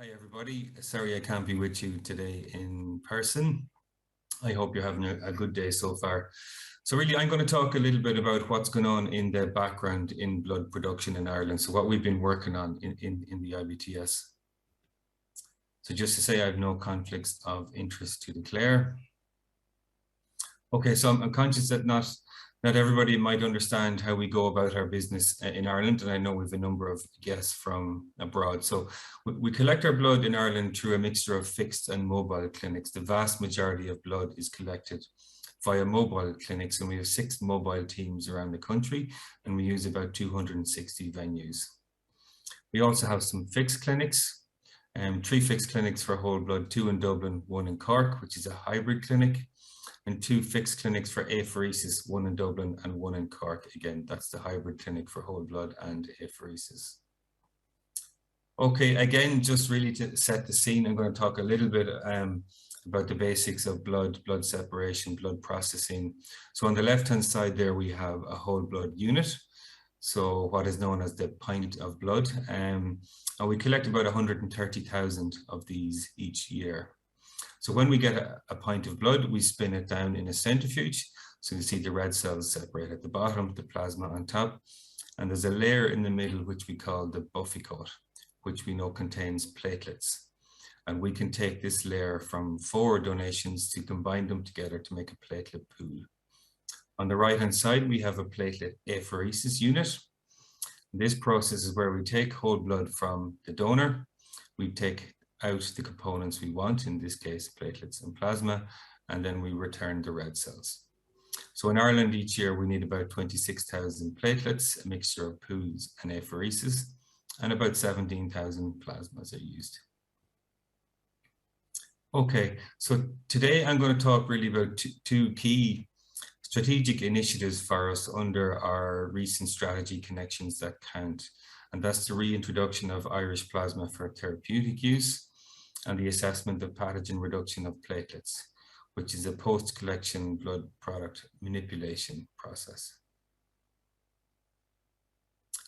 Hi everybody, sorry I can't be with you today in person. I hope you're having a good day so far. So really I'm going to talk a little bit about what's going on in the background in blood production in Ireland. So what we've been working on in the IBTS. So just to say I have no conflicts of interest to declare. Okay, so I'm conscious that not everybody might understand how we go about our business in Ireland, and I know we have a number of guests from abroad. So we collect our blood in Ireland through a mixture of fixed and mobile clinics. The vast majority of blood is collected via mobile clinics, and we have 6 mobile teams around the country, and we use about 260 venues. We also have some fixed clinics, 3 fixed clinics for whole blood, 2 in Dublin, 1 in Cork, which is a hybrid clinic, and 2 fixed clinics for apheresis, 1 in Dublin and 1 in Cork. Again, that's the hybrid clinic for whole blood and apheresis. Okay, again, just really to set the scene, I'm going to talk a little bit about the basics of blood separation, blood processing. So on the left-hand side there, we have a whole blood unit. So what is known as the pint of blood. And we collect about 130,000 of these each year. So when we get a pint of blood, we spin it down in a centrifuge. So you see the red cells separate at the bottom, the plasma on top, and there's a layer in the middle which we call the buffy coat, which we know contains platelets. And we can take this layer from 4 donations to combine them together to make a platelet pool. On the right-hand side, we have a platelet apheresis unit. This process is where we take whole blood from the donor, we take out the components we want, in this case platelets and plasma, and then we return the red cells. So in Ireland each year we need about 26,000 platelets, a mixture of pools and apheresis, and about 17,000 plasmas are used. Okay, so today I'm going to talk really about two key strategic initiatives for us under our recent strategy Connections That Count, and that's the reintroduction of Irish plasma for therapeutic use and the assessment of pathogen reduction of platelets, which is a post-collection blood product manipulation process.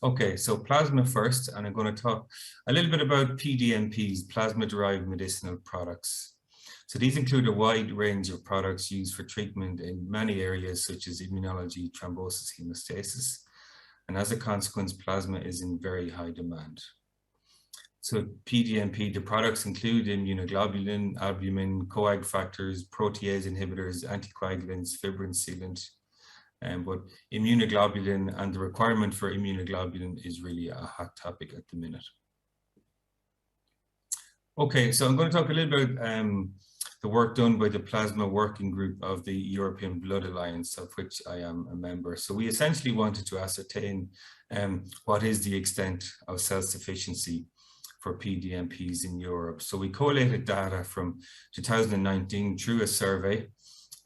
Okay, so plasma first, and I'm going to talk a little bit about PDMPs, plasma-derived medicinal products. So these include a wide range of products used for treatment in many areas such as immunology, thrombosis, hemostasis, and as a consequence, plasma is in very high demand. So PDMP, the products include immunoglobulin, albumin, coag factors, protease inhibitors, anticoagulants, fibrin sealant, but immunoglobulin and the requirement for immunoglobulin is really a hot topic at the minute. Okay, so I'm going to talk a little about the work done by the Plasma Working Group of the European Blood Alliance, of which I am a member. So we essentially wanted to ascertain what is the extent of self-sufficiency for PDMPs in Europe. So we collated data from 2019 through a survey,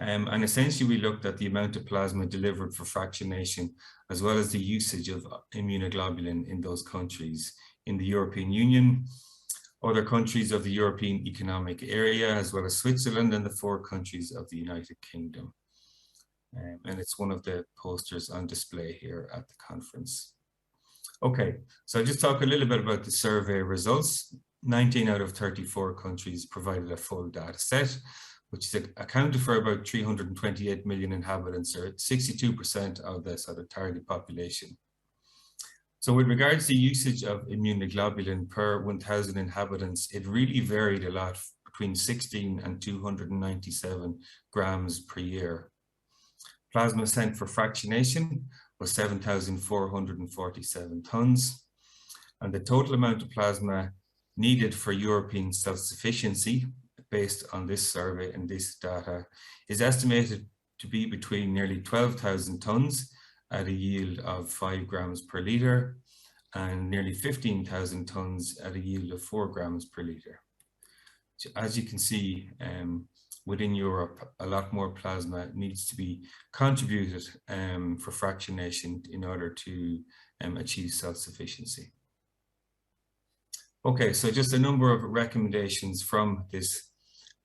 and essentially we looked at the amount of plasma delivered for fractionation, as well as the usage of immunoglobulin in those countries in the European Union, other countries of the European Economic Area, as well as Switzerland and the 4 countries of the United Kingdom. And it's one of the posters on display here at the conference. Okay, so I'll just talk a little bit about the survey results. 19 out of 34 countries provided a full data set, which is accounted for about 328 million inhabitants, or 62% of the sort of target population. So with regards to usage of immunoglobulin per 1,000 inhabitants, it really varied a lot between 16 and 297 grams per year. Plasma sent for fractionation was 7,447 tons, and the total amount of plasma needed for European self-sufficiency based on this survey and this data is estimated to be between nearly 12,000 tons at a yield of 5 grams per litre and nearly 15,000 tons at a yield of 4 grams per litre. So as you can see, within Europe, a lot more plasma needs to be contributed for fractionation in order to achieve self-sufficiency. Okay, so just a number of recommendations from this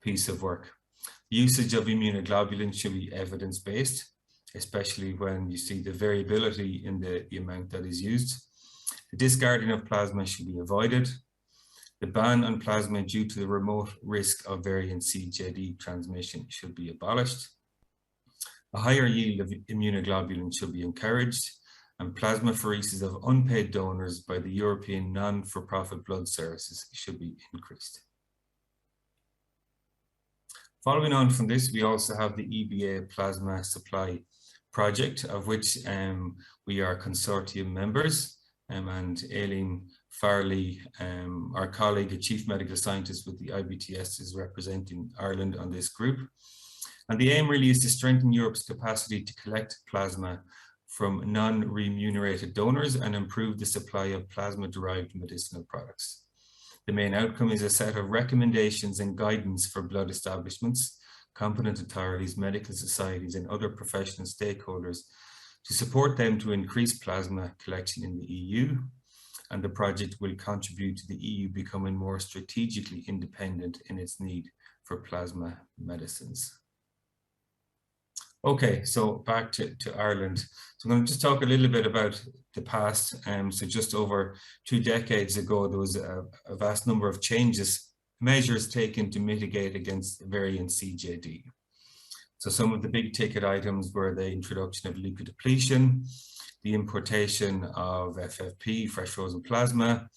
piece of work. The usage of immunoglobulin should be evidence-based, especially when you see the variability in the amount that is used. The discarding of plasma should be avoided. The ban on plasma due to the remote risk of variant CJD transmission should be abolished. A higher yield of immunoglobulin should be encouraged, and plasmapheresis of unpaid donors by the European non-for-profit blood services should be increased. Following on from this, we also have the EBA plasma supply project, of which we are consortium members, and Aileen Farley, our colleague, a chief medical scientist with the IBTS, is representing Ireland on this group. And the aim really is to strengthen Europe's capacity to collect plasma from non-remunerated donors and improve the supply of plasma-derived medicinal products. The main outcome is a set of recommendations and guidance for blood establishments, competent authorities, medical societies, and other professional stakeholders to support them to increase plasma collection in the EU. And the project will contribute to the EU becoming more strategically independent in its need for plasma medicines. Okay, so back to Ireland. So I'm going to just talk a little bit about the past. So just over 2 decades ago, there was a vast number of measures taken to mitigate against variant CJD. So some of the big ticket items were the introduction of leukodepletion, the importation of FFP, fresh frozen plasma,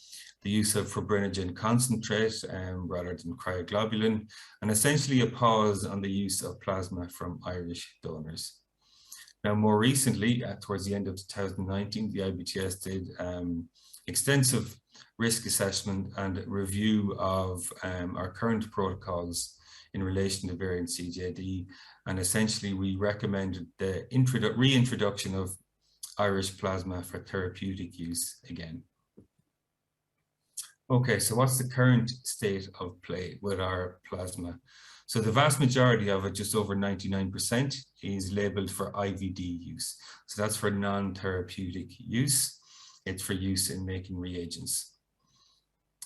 the use of fibrinogen concentrate rather than cryoglobulin, and essentially a pause on the use of plasma from Irish donors. Now, more recently, towards the end of 2019, the IBTS did extensive risk assessment and review of our current protocols in relation to variant CJD, and essentially we recommended the reintroduction of Irish plasma for therapeutic use again. Okay, so what's the current state of play with our plasma? So the vast majority of it, just over 99%, is labeled for IVD use. So that's for non-therapeutic use. It's for use in making reagents.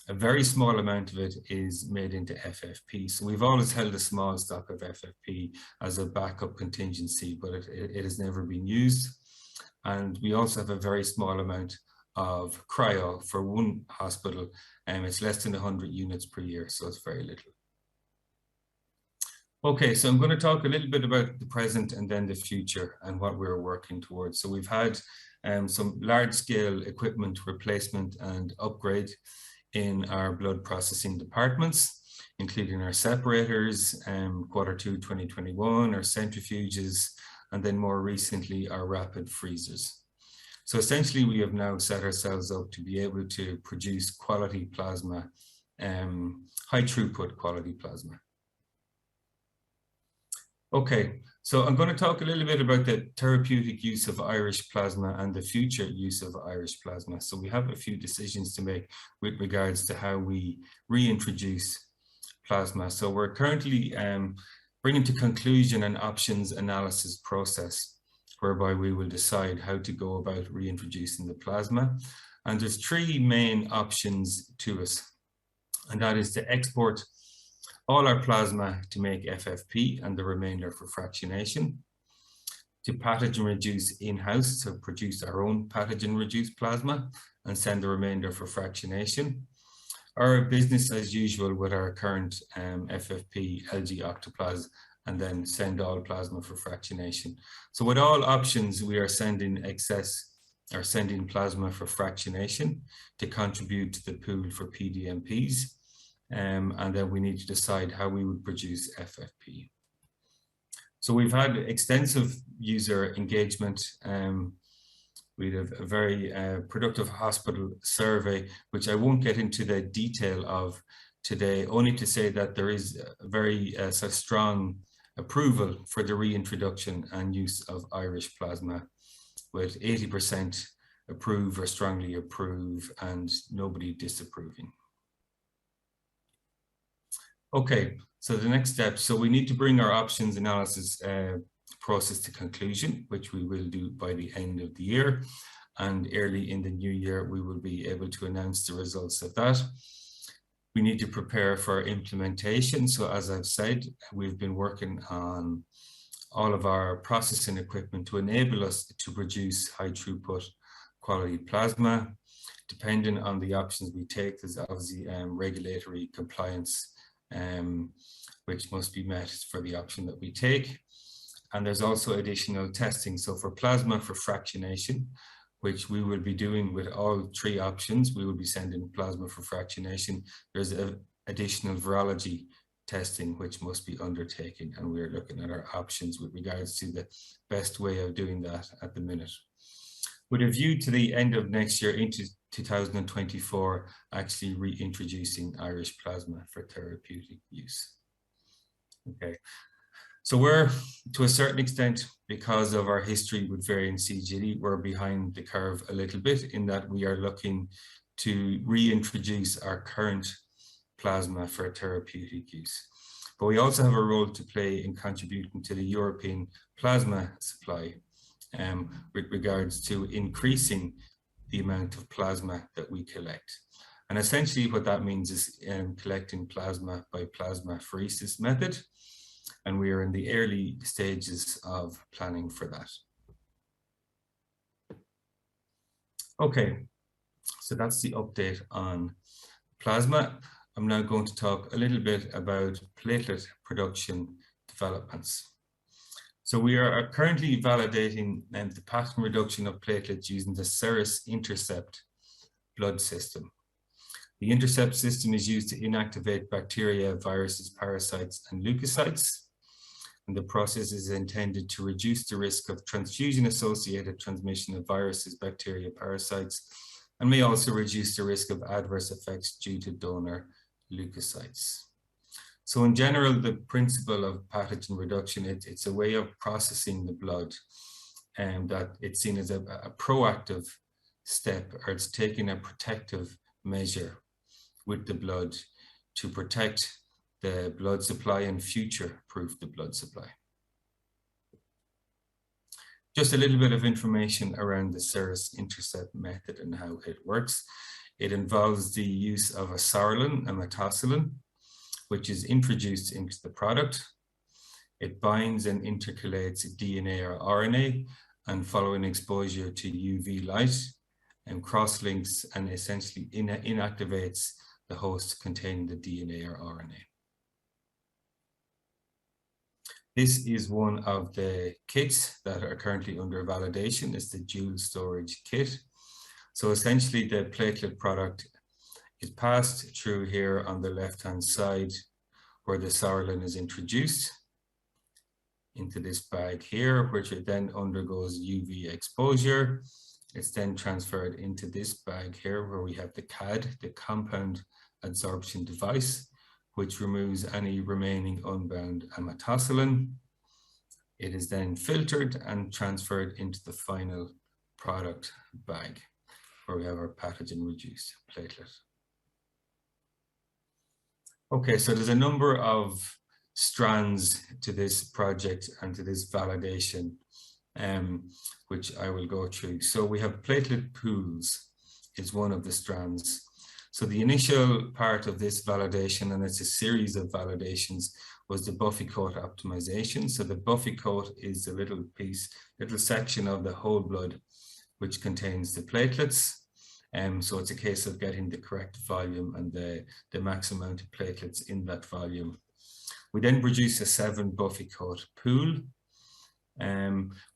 A very small amount of it is made into FFP. So we've always held a small stock of FFP as a backup contingency, but it has never been used. And we also have a very small amount of cryo for one hospital, and it's less than 100 units per year, so it's very little. Okay, so I'm going to talk a little bit about the present and then the future and what we're working towards. So we've had some large-scale equipment replacement and upgrade in our blood processing departments, including our separators, Q2 2021, our centrifuges, and then more recently our rapid freezers. So essentially we have now set ourselves up to be able to produce quality plasma, high throughput quality plasma. Okay, so I'm going to talk a little bit about the therapeutic use of Irish plasma and the future use of Irish plasma. So we have a few decisions to make with regards to how we reintroduce plasma. So we're currently bringing to conclusion an options analysis process, whereby we will decide how to go about reintroducing the plasma. And there's 3 main options to us, and that is to export all our plasma to make FFP and the remainder for fractionation, to pathogen reduce in-house, to produce our own pathogen reduced plasma and send the remainder for fractionation, or business as usual with our current FFP LG Octoplas, and then send all plasma for fractionation. So with all options, we are sending plasma for fractionation to contribute to the pool for PDMPs. And then we need to decide how we would produce FFP. So we've had extensive user engagement. We have a very productive hospital survey, which I won't get into the detail of today, only to say that there is a very strong approval for the reintroduction and use of Irish plasma, with 80% approve or strongly approve and nobody disapproving. Okay, so the next step, so we need to bring our options analysis process to conclusion, which we will do by the end of the year, and early in the new year we will be able to announce the results of that. We need to prepare for implementation. So as I've said, we've been working on all of our processing equipment to enable us to produce high throughput quality plasma. Depending on the options we take, there's obviously regulatory compliance, which must be met for the option that we take. And there's also additional testing. So for plasma for fractionation, which we will be doing with all three options, we will be sending plasma for fractionation. There's additional virology testing which must be undertaken, and we're looking at our options with regards to the best way of doing that at the minute. With a view to the end of next year into 2024, actually reintroducing Irish plasma for therapeutic use. Okay, so we're, to a certain extent, because of our history with variant CGD, we're behind the curve a little bit in that we are looking to reintroduce our current plasma for therapeutic use. But we also have a role to play in contributing to the European plasma supply with regards to increasing the amount of plasma that we collect. And essentially what that means is collecting plasma by plasmapheresis method. And we are in the early stages of planning for that. Okay, so that's the update on plasma. I'm now going to talk a little bit about platelet production developments. So we are currently validating the pattern reduction of platelets using the Serous Intercept blood system. The Intercept system is used to inactivate bacteria, viruses, parasites, and leukocytes. And the process is intended to reduce the risk of transfusion-associated transmission of viruses, bacteria, parasites, and may also reduce the risk of adverse effects due to donor leukocytes. So in general, the principle of pathogen reduction, it's a way of processing the blood, and that it's seen as a proactive step, or it's taking a protective measure with the blood to protect the blood supply and future-proof the blood supply. Just a little bit of information around the Serous Intercept method and how it works. It involves the use of a psoralen, a methicillin, which is introduced into the product. It binds and intercalates DNA or RNA, and following exposure to UV light, and cross-links and essentially inactivates the host containing the DNA or RNA. This is one of the kits that are currently under validation. It's the dual storage kit. So essentially the platelet product is passed through here on the left-hand side where the psoralen is introduced into this bag here, which it then undergoes UV exposure. It's then transferred into this bag here where we have the CAD, the compound adsorption device, which removes any remaining unbound methicillin. It is then filtered and transferred into the final product bag where we have our pathogen reduced platelet. Okay, so there's a number of strands to this project and to this validation, which I will go through. So we have platelet pools is one of the strands. So the initial part of this validation, and it's a series of validations, was the buffy coat optimization. So the buffy coat is a little piece, little section of the whole blood, which contains the platelets. So it's a case of getting the correct volume and the maximum amount of platelets in that volume. We then produce a 7 buffy coat pool.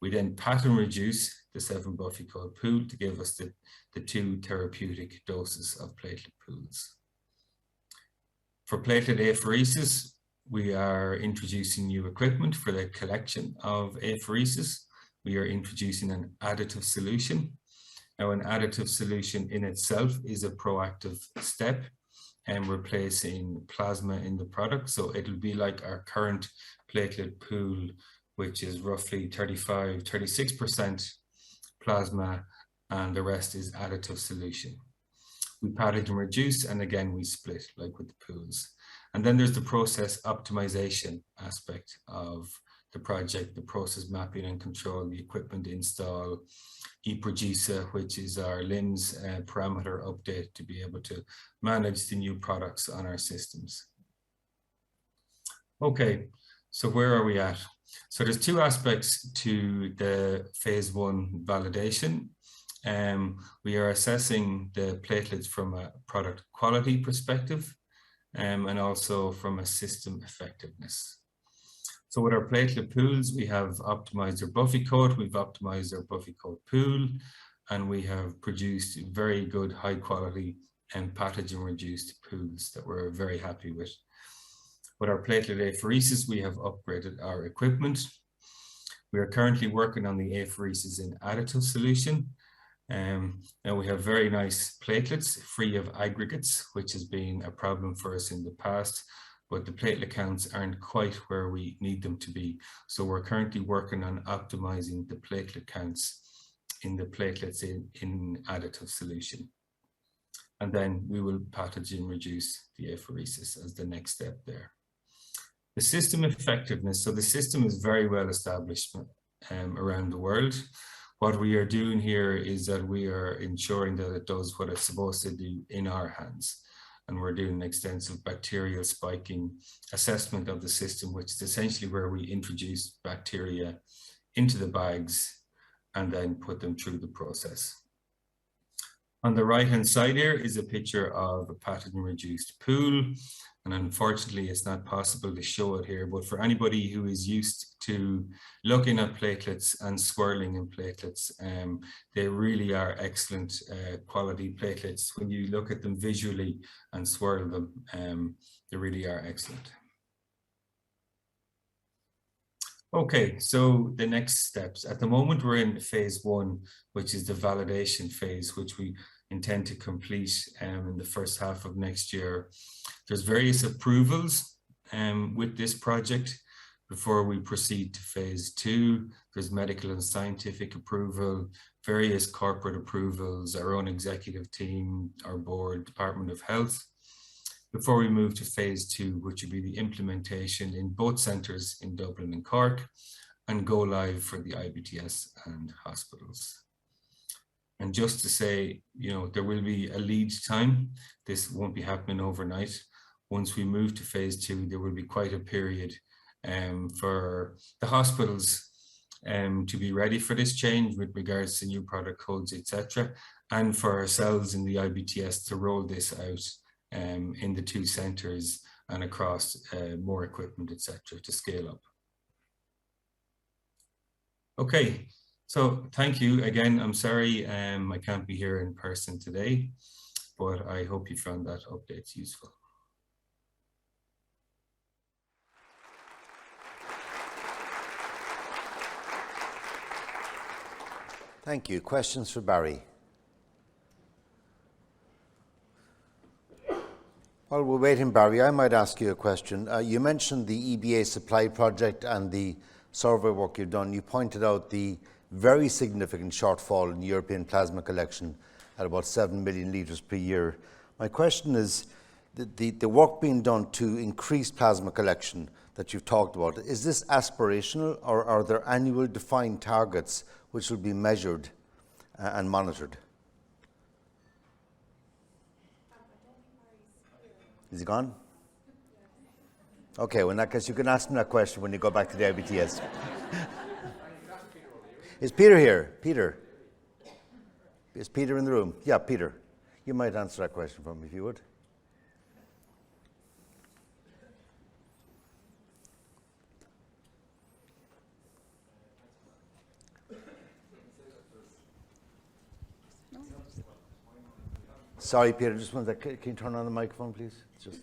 We then pattern reduce the 7 buffy coat pool to give us the 2 therapeutic doses of platelet pools. For platelet apheresis, we are introducing new equipment for the collection of apheresis. We are introducing an additive solution. Now, an additive solution in itself is a proactive step and replacing plasma in the product. So it'll be like our current platelet pool, which is roughly 36% plasma, and the rest is additive solution. We pattern and reduce, and again, we split like with the pools. And then there's the process optimization aspect of the project, the process mapping and control, the equipment install, eProducer, which is our LIMS parameter update to be able to manage the new products on our systems. Okay, so where are we at? So there's 2 aspects to the phase 1 validation. We are assessing the platelets from a product quality perspective and also from a system effectiveness. So with our platelet pools, we have optimized our buffy coat, we've optimized our buffy coat pool, and we have produced very good high quality and pathogen reduced pools that we're very happy with. With our platelet apheresis, we have upgraded our equipment. We are currently working on the apheresis in additive solution. Now we have very nice platelets free of aggregates, which has been a problem for us in the past, but the platelet counts aren't quite where we need them to be. So we're currently working on optimizing the platelet counts in the platelets in additive solution. And then we will pathogen reduce the apheresis as the next step there. The system effectiveness, so the system is very well established around the world. What we are doing here is that we are ensuring that it does what it's supposed to do in our hands. And we're doing an extensive bacterial spiking assessment of the system, which is essentially where we introduce bacteria into the bags and then put them through the process. On the right-hand side here is a picture of a pathogen-reduced pool. And unfortunately, it's not possible to show it here, but for anybody who is used to looking at platelets and swirling in platelets, they really are excellent quality platelets. When you look at them visually and swirl them, they really are excellent. Okay, so the next steps. At the moment, we're in phase 1, which is the validation phase, which we intend to complete in the first half of next year. There's various approvals with this project before we proceed to phase 2. There's medical and scientific approval, various corporate approvals, our own executive team, our board, Department of Health, before we move to phase 2, which will be the implementation in both centres in Dublin and Cork, and go live for the IBTS and hospitals. And just to say, there will be a lead time. This won't be happening overnight. Once we move to phase 2, there will be quite a period for the hospitals to be ready for this change with regards to new product codes, etc., and for ourselves in the IBTS to roll this out in the 2 centres and across more equipment, etc., to scale up. Okay, so thank you again. I'm sorry I can't be here in person today, but I hope you found that update useful. Thank you. Questions for Barry? While we're waiting, Barry, I might ask you a question. You mentioned the EBA supply project and the survey work you've done. You pointed out the very significant shortfall in European plasma collection at about 7 million litres per year. My question is, the work being done to increase plasma collection that you've talked about, is this aspirational, or are there annual defined targets which will be measured and monitored? Is he gone? Okay, well in that case you can ask him that question when you go back to the IBTS. Is Peter here? Peter? Is Peter in the room? Yeah, Peter. You might answer that question for me if you would. Sorry, Peter, just one second. Can you turn on the microphone, please? It's just...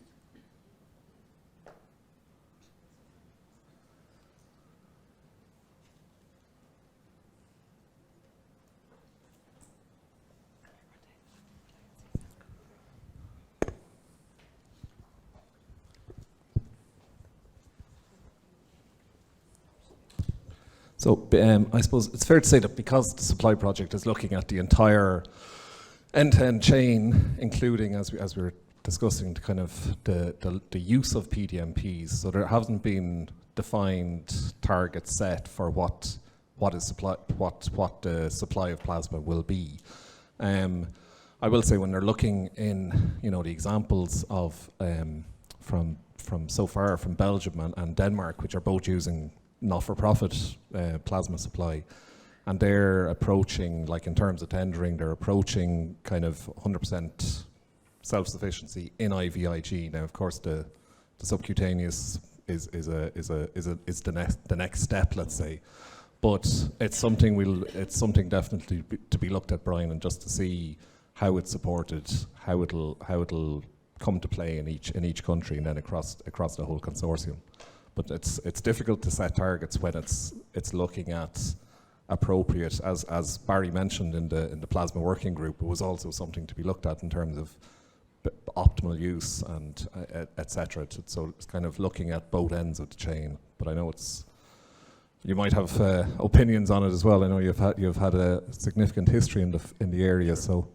So I suppose it's fair to say that because the supply project is looking at the entire end-to-end chain, including, as we were discussing, the kind of the use of PDMPs, so there hasn't been defined targets set for what the supply of plasma will be. I will say when they're looking in, the examples of from so far from Belgium and Denmark, which are both using not-for-profit plasma supply, and they're approaching, like in terms of tendering, they're approaching kind of 100% self-sufficiency in IVIG. Now, of course, the subcutaneous is the next step, let's say, but it's something definitely to be looked at, Brian, and just to see how it's supported, how it'll come to play in each country, and then across the whole consortium. But it's difficult to set targets when it's looking at appropriate, as Barry mentioned in the plasma working group. It was also something to be looked at in terms of optimal use and etc. So it's kind of looking at both ends of the chain. But I know you might have opinions on it as well. I know you've had a significant history in the area. So,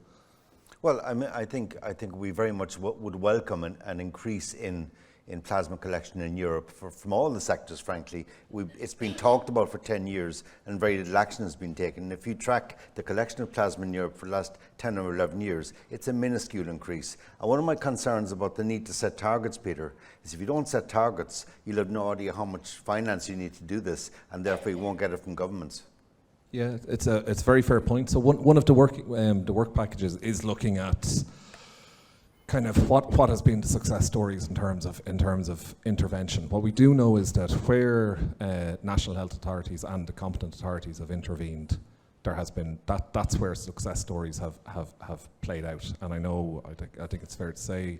well, I mean, I think we very much would welcome an increase in plasma collection in Europe from all the sectors, frankly. It's been talked about for 10 years and very little action has been taken. And if you track the collection of plasma in Europe for the last 10 or 11 years, it's a minuscule increase. And one of my concerns about the need to set targets, Peter, is if you don't set targets, you'll have no idea how much finance you need to do this, and therefore you won't get it from governments. Yeah, it's a very fair point. So one of the work packages is looking at kind of what has been the success stories in terms of intervention. What we do know is that where national health authorities and the competent authorities have intervened, there has been that's where success stories have played out. And I think it's fair to say,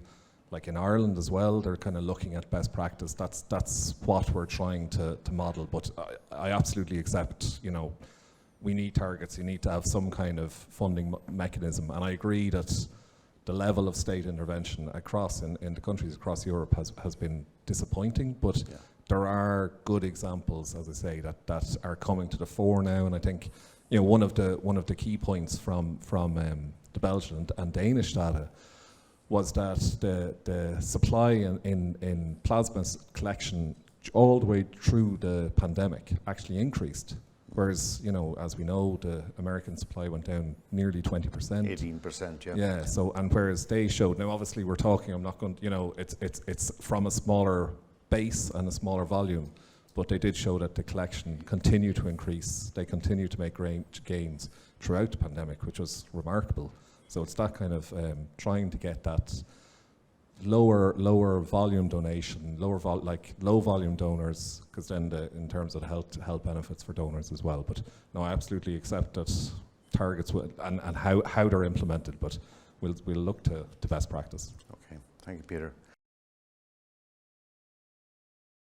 like in Ireland as well, they're kind of looking at best practice. That's what we're trying to model. But I absolutely accept, we need targets. You need to have some kind of funding mechanism. And I agree that the level of state intervention in the countries across Europe has been disappointing, but there are good examples, as I say, that are coming to the fore now. And I think one of the key points from the Belgian and Danish data was that the supply in plasma collection all the way through the pandemic actually increased. Whereas, as we know, the American supply went down nearly 20%. 18%, yeah. Yeah, so, and whereas they showed, now obviously we're talking, I'm not going, it's from a smaller base and a smaller volume, but they did show that the collection continued to increase. They continued to make gains throughout the pandemic, which was remarkable. So it's that kind of trying to get that lower volume donation, low volume donors, because then in terms of the health benefits for donors as well. But no, I absolutely accept that targets and how they're implemented, but we'll look to best practice. Okay, thank you, Peter.